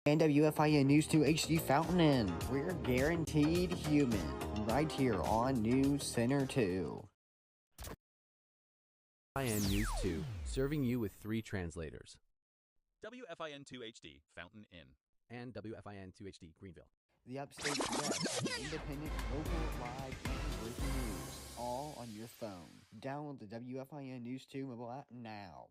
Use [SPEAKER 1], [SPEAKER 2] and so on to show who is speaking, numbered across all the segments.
[SPEAKER 1] And WFIN News 2 HD Fountain. We're guaranteed human. Right here on News Center 2.
[SPEAKER 2] WFIN News 2, serving you with 3 translators.
[SPEAKER 3] WFIN 2 HD, Fountain Inn.
[SPEAKER 2] And WFIN 2 HD, Greenville.
[SPEAKER 1] The Upstate West, independent, local, live, and breaking news, all on your phone. Download the WFIN News 2 mobile app now.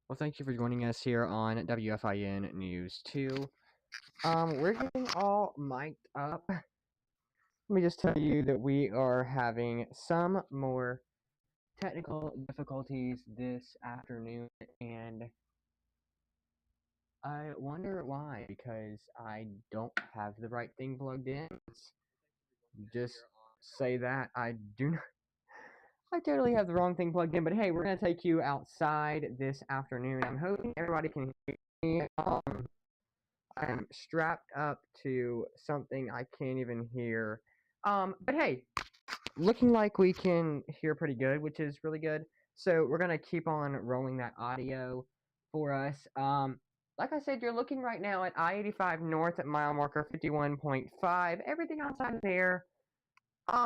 [SPEAKER 1] Well, thank you for joining us here on WFIN News 2. We're getting all mic'd up. Let me just tell you that we are having some more technical difficulties this afternoon, and I wonder why, because I don't have the right thing plugged in. Just say that I do not. I totally have the wrong thing plugged in, but hey, we're going to take you outside this afternoon. I'm hoping everybody can hear me. I'm strapped up to something I can't even hear. But hey, looking like we can hear pretty good, which is really good. So we're going to keep on rolling that audio for us. Like I said, you're looking right now at I-85 North at mile marker 51.5. Everything outside of there,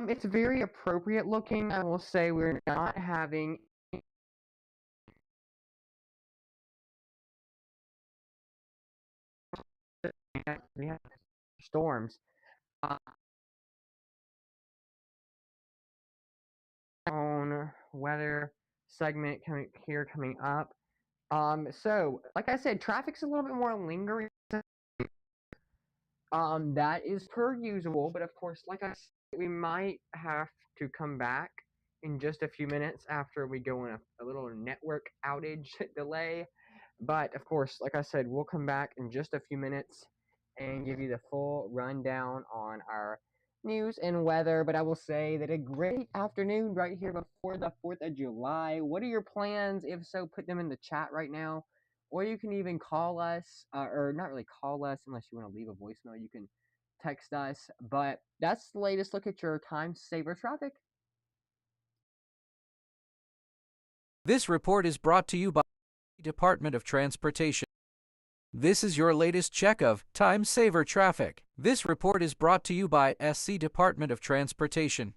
[SPEAKER 1] it's very appropriate looking. I will say we're not having we have storms. On weather segment coming up. So like I said, traffic's a little bit more lingering. That is per usual, but of course, like I said, we might have to come back in just a few minutes after we go on a little network outage delay. But of course, like I said, we'll come back in just a few minutes and give you the full rundown on our news and weather. But I will say that a great afternoon right here before the 4th of July. What are your plans? If so, put them in the chat right now. Or you can even call us, or not really call us unless you want to leave a voicemail. You can text us. But that's the latest look at your time saver traffic.
[SPEAKER 4] This report is brought to you by the Department of Transportation. This is your latest check of time saver traffic. This report is brought to you by SC Department of Transportation.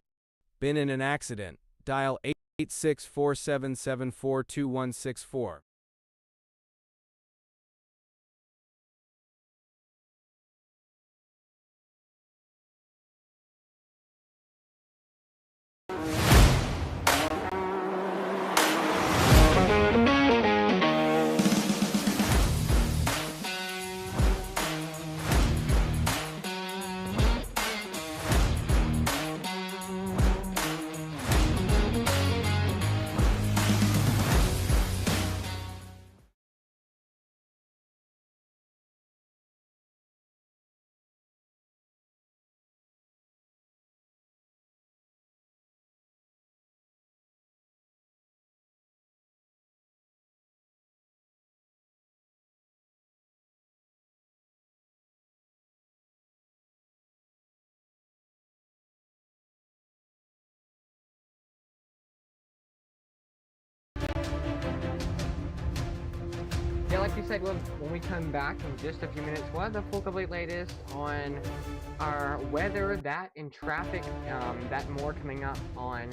[SPEAKER 5] Been in an accident? Dial 866-477-42164.
[SPEAKER 1] yeah, like you said, when we come back in just a few minutes, we'll have the full complete latest on our weather, that and traffic, that and more coming up on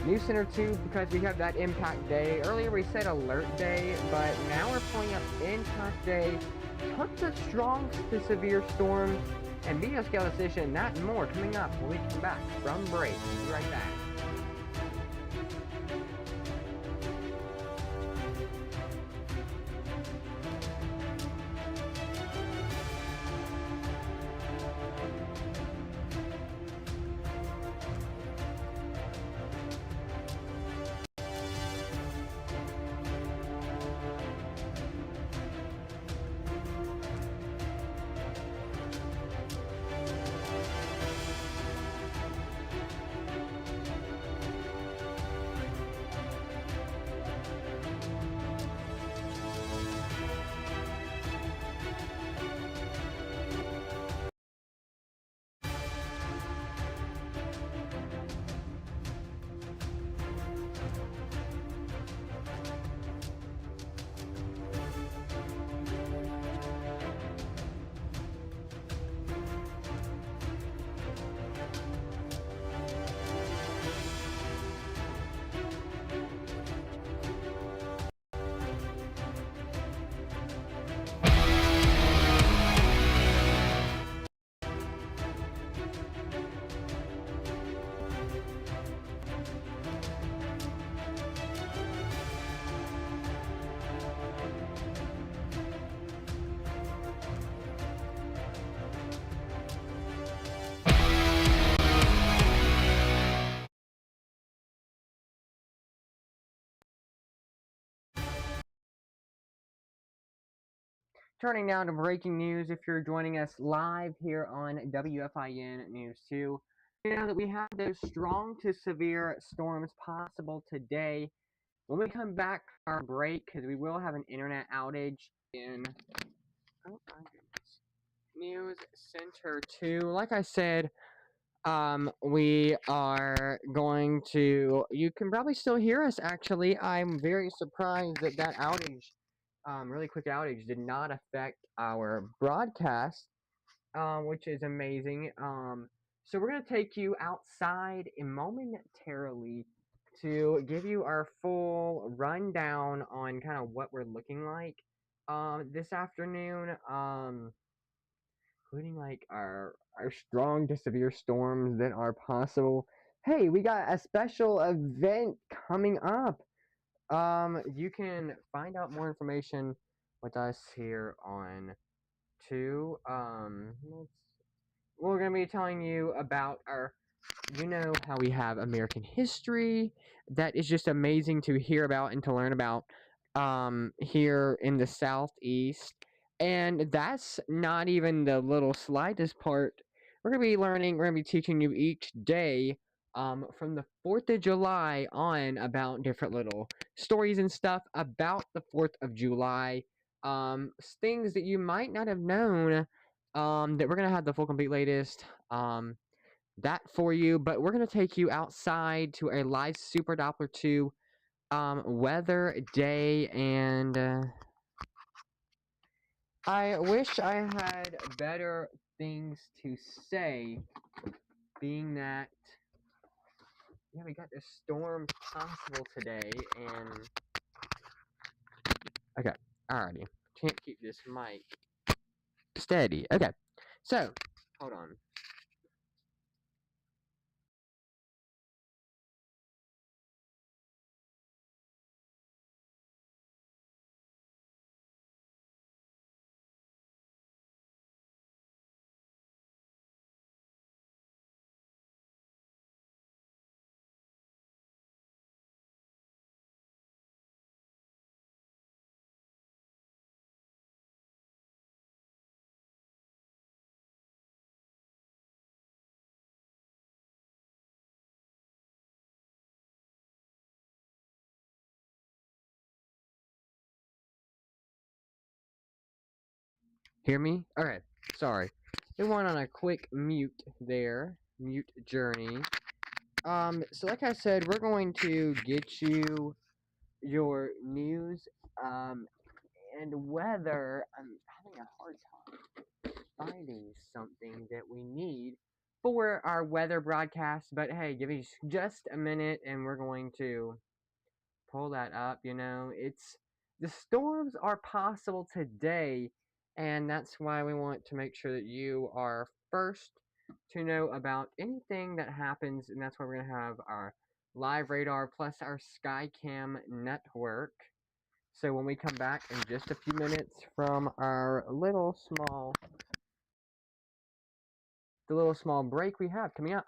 [SPEAKER 1] News Center 2, because we have that impact day. Earlier we said alert day, but now we're pulling up impact day. Tons of strong to severe storms and meteor scale decision, that and more coming up when we come back from break. Be right back. Turning now to breaking news, if you're joining us live here on WFIN News 2, you know that we have those strong to severe storms possible today. When we come back from our break, because we will have an internet outage in News Center 2. Like I said, we are going to, you can probably still hear us actually. I'm very surprised that that outage, really quick outage, did not affect our broadcast, which is amazing. So we're going to take you outside momentarily to give you our full rundown on kind of what we're looking like this afternoon. Including like our strong to severe storms that are possible. Hey, we got a special event coming up. You can find out more information with us here on two. We're gonna be telling you about our, you know how we have American history. That is just amazing to hear about and to learn about here in the Southeast. And that's not even the little slightest part. We're going to be learning, we're going to be teaching you each day from the 4th of July on about different little stories and stuff about the 4th of July. Things that you might not have known, that we're going to have the full complete latest that for you, but we're going to take you outside to a live Super Doppler 2 weather day, and I wish I had better things to say, being that, yeah, we got this storm possible today, and okay, alrighty, can't keep this mic steady. Okay, so hold on. Hear me? Okay, sorry. We went on a quick mute there, mute journey. So like I said, we're going to get you your news, and weather, I'm having a hard time finding something that we need for our weather broadcast. But hey, give me just a minute and we're going to pull that up. It's the storms are possible today, and that's why we want to make sure that you are first to know about anything that happens, and that's why we're going to have our live radar plus our Skycam network. So when we come back in just a few minutes from our the little small break we have coming up.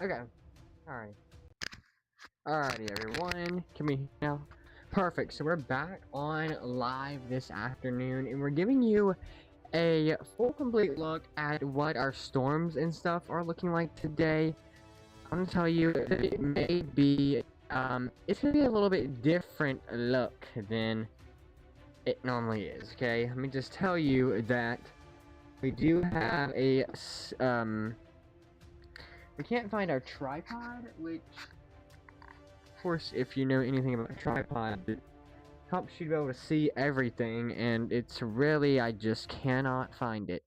[SPEAKER 1] Okay. Alright. Alrighty, everyone. Can we now? Perfect. So we're back on live this afternoon, and we're giving you a full complete look at what our storms and stuff are looking like today. I'm gonna tell you that it may be, it's gonna be a little bit different look than it normally is, okay? Let me just tell you that we do have a, we can't find our tripod, which, of course, if you know anything about a tripod, it helps you to be able to see everything, and it's really, I just cannot find it.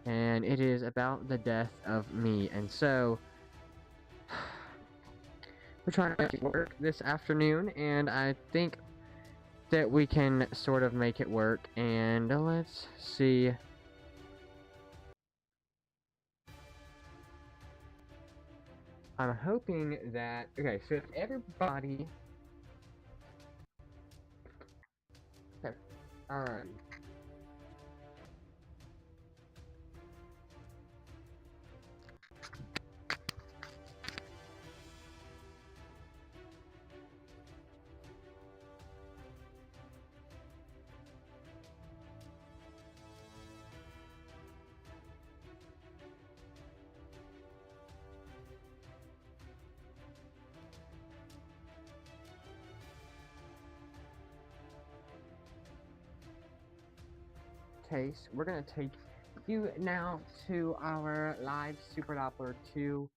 [SPEAKER 1] And it is about the death of me, and so we're trying to make it work this afternoon, and I think that we can sort of make it work. And let's see. I'm hoping that, okay, so if everybody, okay, alright. Case, we're gonna take you now to our live Super Doppler 2.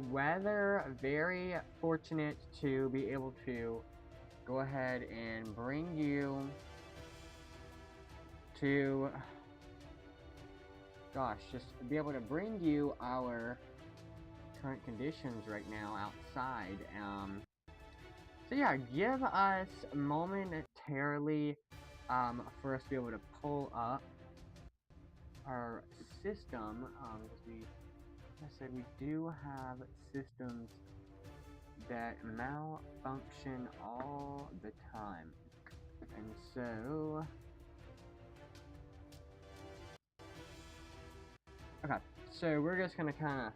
[SPEAKER 1] Weather very fortunate to be able to go ahead and bring you to, gosh, just be able to bring you our current conditions right now outside. So yeah, give us momentarily for us to be able to pull up our system, because like I said, we do have systems that malfunction all the time, and so okay, so we're just gonna kind of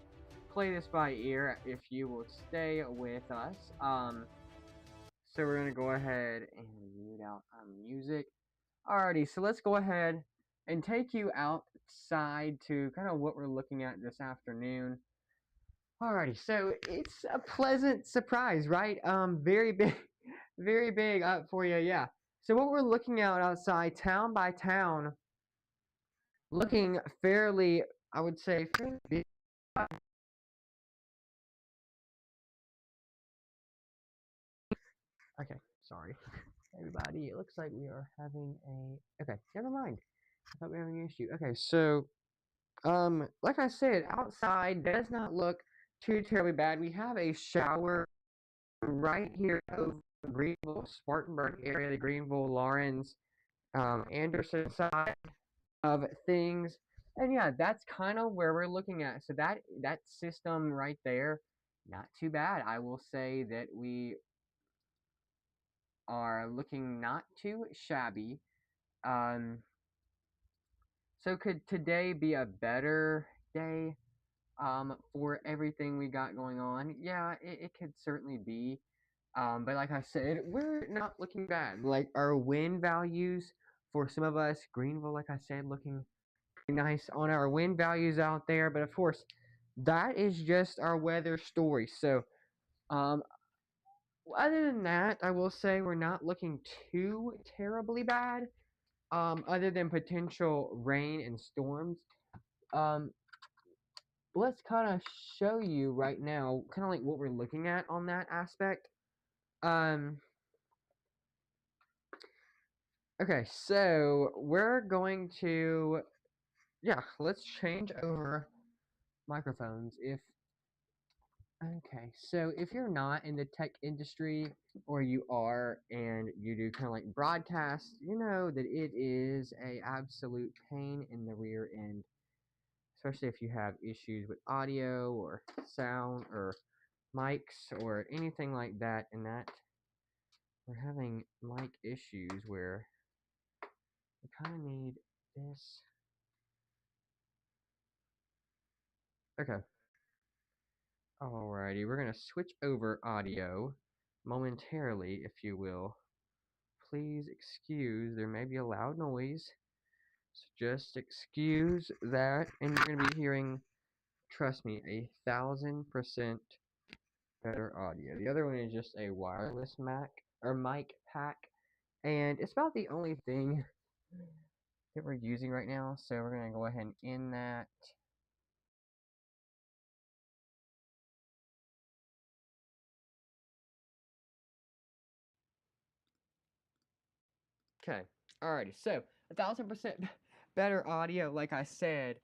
[SPEAKER 1] play this by ear if you will stay with us. So we're gonna go ahead and mute out our music. Alrighty, so let's go ahead and take you outside to kind of what we're looking at this afternoon. Alrighty, so it's a pleasant surprise, right? Very big, very big up for you, yeah. So what we're looking at outside, town by town, looking fairly, I would say, fairly big. Okay, sorry, everybody. It looks like we are having a. Okay, never mind. I thought we were having an issue. Okay, so like I said, outside does not look too terribly bad. We have a shower right here over the Greenville Spartanburg area, the Greenville Lawrence Anderson side of things. And yeah, that's kind of where we're looking at. So that system right there, not too bad. I will say that we are looking not too shabby. So could today be a better day for everything we got going on? Yeah, it could certainly be. But like I said, we're not looking bad. Like our win values for some of us, Greenville, like I said, looking pretty nice on our win values out there. But of course, that is just our weather story. So, um, other than that, I will say we're not looking too terribly bad. Other than potential rain and storms. Um, let's kind of show you right now, kind of like what we're looking at on that aspect. Um, okay, so we're going to, yeah, let's change over microphones. Okay, so if you're not in the tech industry, or you are and you do kind of like broadcast, you know that it is a absolute pain in the rear end, especially if you have issues with audio or sound or mics or anything like that. And that we're having mic issues where we kind of need this. Okay. Alrighty, we're going to switch over audio momentarily, if you will. Please excuse, there may be a loud noise, so just excuse that, and you're going to be hearing, trust me, 1,000% better audio. The other one is just a wireless mic pack, and it's about the only thing that we're using right now, so we're going to go ahead and end that. Okay. Alrighty. So 1,000% better audio, like I said.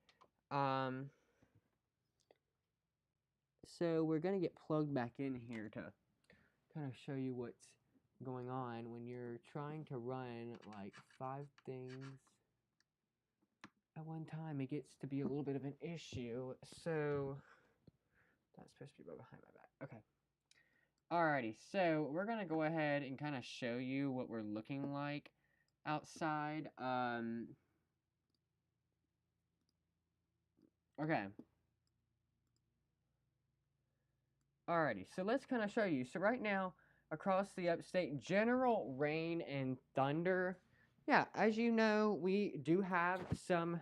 [SPEAKER 1] So we're gonna get plugged back in here to kind of show you what's going on when you're trying to run like 5 things at one time. It gets to be a little bit of an issue. So that's supposed to be behind my back. Okay. Alrighty, so we're gonna go ahead and kind of show you what we're looking like outside. Okay. Alrighty, so let's kind of show you. So right now, across the upstate, general rain and thunder. Yeah, as you know, we do have some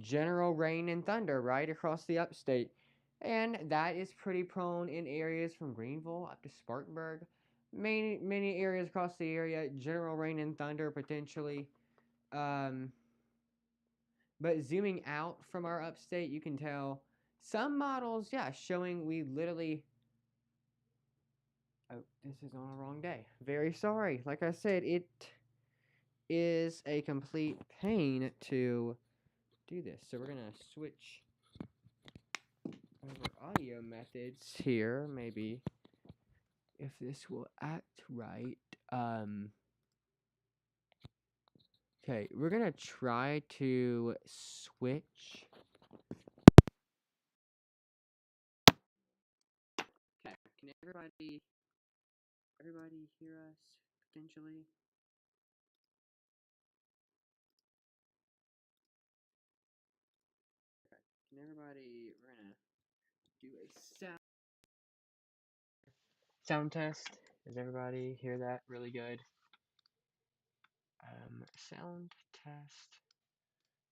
[SPEAKER 1] general rain and thunder right across the upstate. And that is pretty prone in areas from Greenville up to Spartanburg. Many areas across the area, general rain and thunder potentially. But zooming out from our upstate, you can tell some models, yeah, showing we literally... Oh, this is on a wrong day. Very sorry. Like I said, it is a complete pain to do this. So we're going to switch over audio methods here, maybe, if this will act right. Okay, we're going to try to switch. Okay, can everybody hear us, potentially? Okay, can everybody, we're going to do a sound test. Does everybody hear that really good? Sound test.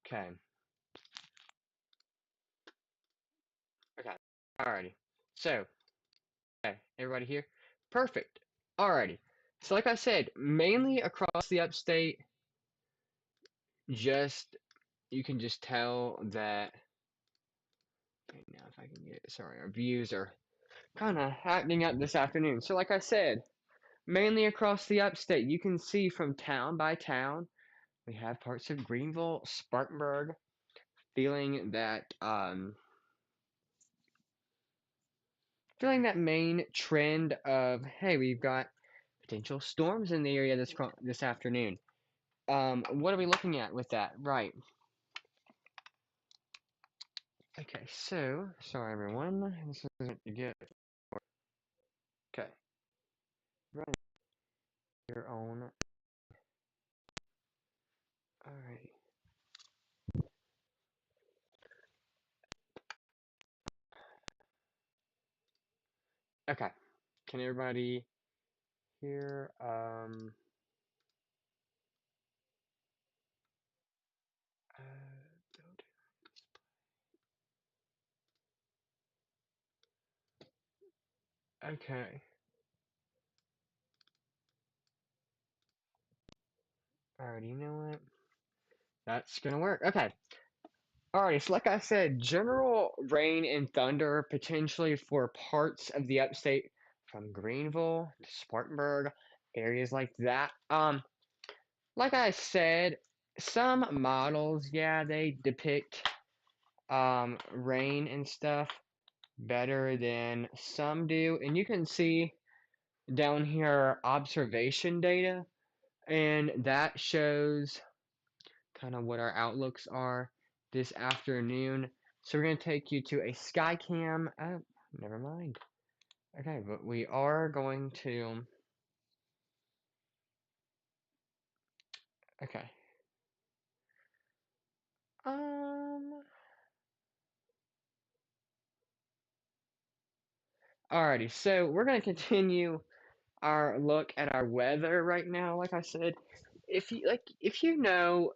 [SPEAKER 1] Okay. Okay. Alrighty. So, okay, everybody here? Perfect. Alrighty. So like I said, mainly across the upstate, you can just tell that, okay, now if I can get, sorry, our views are kind of acting up this afternoon. So like I said, mainly across the upstate, you can see from town by town, we have parts of Greenville, Spartanburg, feeling that main trend of, hey, we've got potential storms in the area this afternoon. What are we looking at with that? Right. Okay, so sorry everyone, this isn't good. Okay, run your own. Alrighty. Okay, can everybody hear? Okay. Alrighty, you know what? That's gonna work. Okay. Alrighty, so like I said, general rain and thunder potentially for parts of the upstate from Greenville to Spartanburg, areas like that. Like I said, some models, yeah, they depict rain and stuff better than some do. And you can see down here observation data, and that shows kind of what our outlooks are this afternoon. So we're going to take you to a Skycam. Oh, never mind. Okay, but we are going to... Okay. Alrighty, so we're going to continue our look at our weather right now. Like I said, if you know,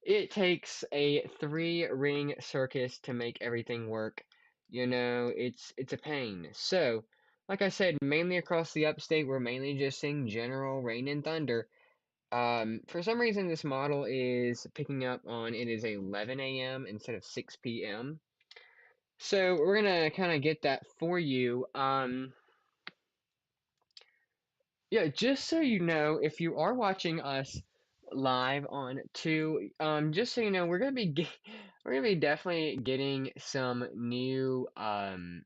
[SPEAKER 1] it takes a 3-ring circus to make everything work. You know, it's a pain. So, like I said, mainly across the upstate, we're mainly just seeing general rain and thunder. For some reason, this model is picking up on it is 11 a.m. instead of 6 p.m. So we're gonna kind of get that for you. Yeah, just so you know, if you are watching us live on two. Just so you know, we're gonna be definitely getting some new. We're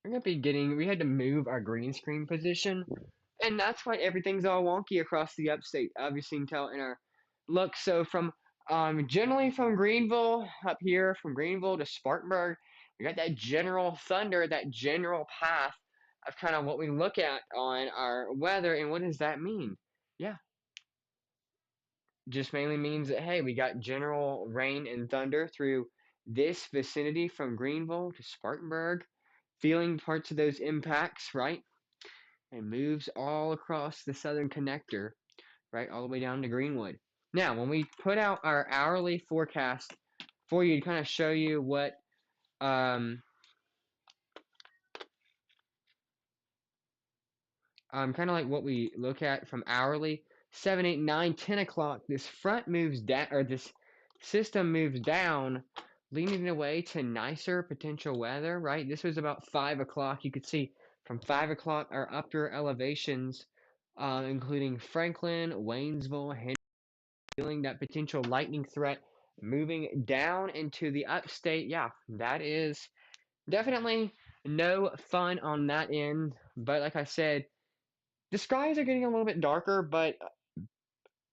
[SPEAKER 1] gonna be getting. We had to move our green screen position, and that's why everything's all wonky across the upstate. Obviously, you can tell in our look. So from generally from Greenville up here, from Greenville to Spartanburg, we got that general thunder, that general path of kind of what we look at on our weather, and what does that mean? Yeah, just mainly means that hey, we got general rain and thunder through this vicinity from Greenville to Spartanburg, feeling parts of those impacts, right? And moves all across the southern connector, right, all the way down to Greenwood. Now, when we put out our hourly forecast for you to kind of show you what kind of like what we look at from hourly 7, 8, 9, 10 o'clock. This front moves down, or this system moves down, leaning away to nicer potential weather. Right, this was about 5 o'clock. You could see from 5 o'clock our upper elevations, including Franklin, Waynesville, Henry, feeling that potential lightning threat moving down into the upstate. Yeah, that is definitely no fun on that end. But like I said, the skies are getting a little bit darker, but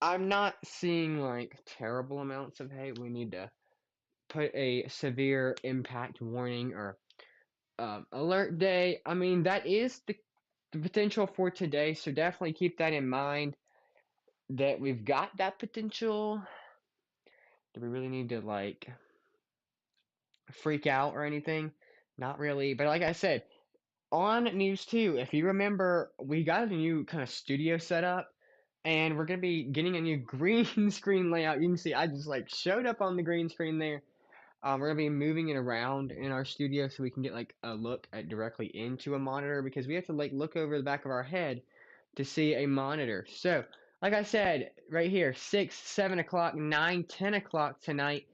[SPEAKER 1] I'm not seeing like terrible amounts of hey, we need to put a severe impact warning or alert day. I mean, that is the potential for today, so definitely keep that in mind that we've got that potential. Do we really need to like freak out or anything? Not really, but like I said, on News 2, if you remember, we got a new kind of studio setup, and we're going to be getting a new green screen layout. You can see I just like showed up on the green screen there. We're going to be moving it around in our studio so we can get like a look at directly into a monitor, because we have to like look over the back of our head to see a monitor. So, like I said, right here, 6, 7 o'clock, 9, 10 o'clock tonight,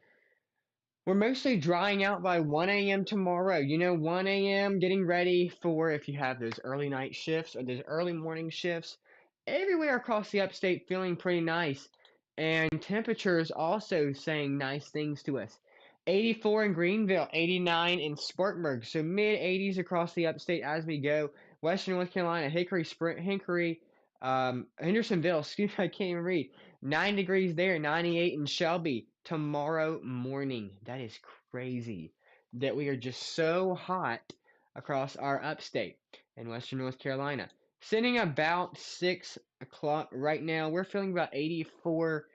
[SPEAKER 1] we're mostly drying out by 1 a.m. tomorrow. 1 a.m. getting ready for if you have those early night shifts or those early morning shifts. Everywhere across the upstate feeling pretty nice. And temperatures also saying nice things to us. 84 in Greenville, 89 in Spartanburg. So mid 80s across the upstate as we go. Western North Carolina, Hendersonville, excuse me, I can't even read. 9 degrees there, 98 in Shelby tomorrow morning. That is crazy that we are just so hot across our upstate in Western North Carolina. Sitting about 6 o'clock right now, we're feeling about 84,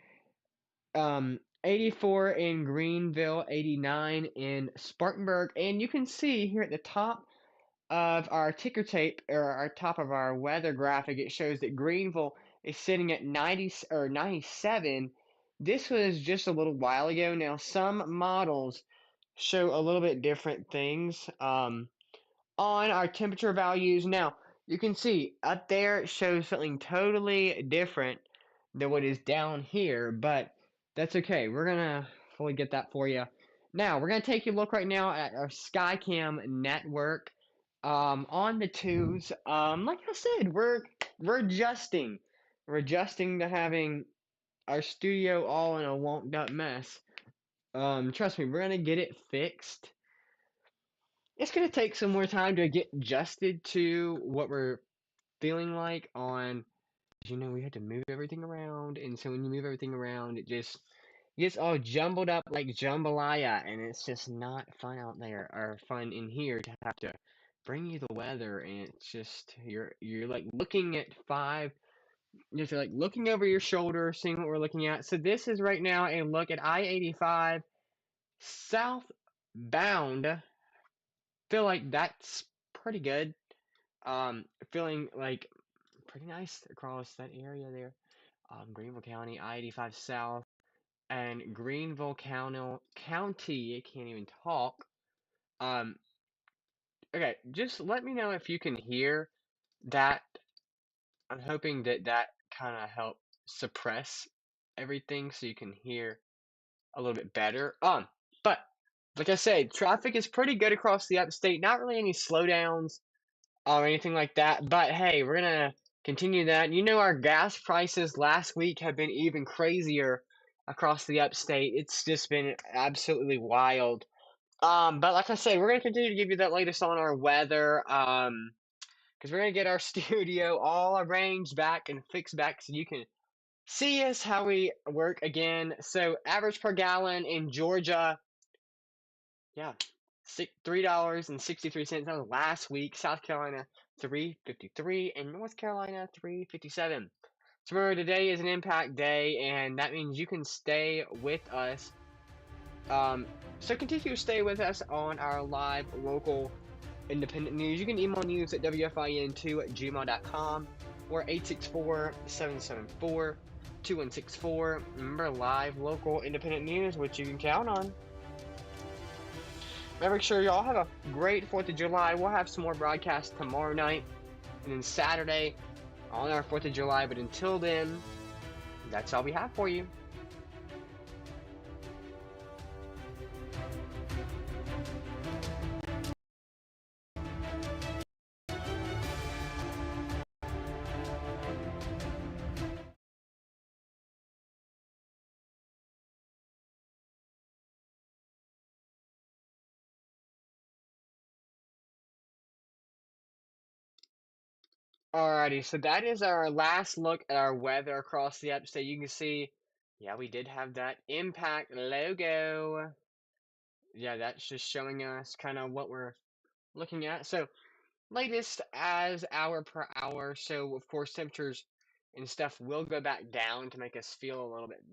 [SPEAKER 1] 84 in Greenville, 89 in Spartanburg, and you can see here at the top of our ticker tape, or our top of our weather graphic, it shows that Greenville is sitting at 90 or 97. This was just a little while ago. Now some models show a little bit different things on our temperature values. Now you can see up there it shows something totally different than what is down here, but that's okay. We're gonna fully get that for you. Now we're gonna take a look right now at our Skycam network on the twos. Like I said, we're adjusting. We're adjusting to having our studio all in a wonked up mess. Trust me, we're gonna get it fixed. It's gonna take some more time to get adjusted to what we're feeling like on. We had to move everything around, and so when you move everything around, it just gets all jumbled up like jambalaya, and it's just not fun out there, or fun in here to have to bring you the weather, and it's just you're like looking at you're like looking over your shoulder, seeing what we're looking at. So this is right now a look at I-85 southbound. Feel like that's pretty good. Feeling like pretty nice across that area there. Greenville County, I-85 South, and Greenville County. I can't even talk. Um, okay, just let me know if you can hear that. I'm hoping that that kind of help suppress everything so you can hear a little bit better. But like I said, traffic is pretty good across the upstate. Not really any slowdowns or anything like that. But hey, we're gonna continue that. You know, our gas prices last week have been even crazier across the upstate. It's just been absolutely wild. But like I said, we're gonna continue to give you that latest on our weather. Because we're gonna get our studio all arranged back and fixed back so you can see us how we work again. So average per gallon in Georgia, yeah, $3.63. That was last week. South Carolina $3.53 and North Carolina $3.57. So remember, today is an impact day, and that means you can stay with us. So continue to stay with us on our live local independent news. You can email news at WFIN2@gmail.com or 864-774-2164. Remember, live local independent news, which you can count on. Make sure y'all have a great 4th of July. We'll have some more broadcasts tomorrow night and then Saturday on our 4th of July. But until then, that's all we have for you. Alrighty, so that is our last look at our weather across the upstate. You can see, yeah, we did have that impact logo. Yeah, that's just showing us kind of what we're looking at. So, latest as hour per hour. So, of course, temperatures and stuff will go back down to make us feel a little bit better.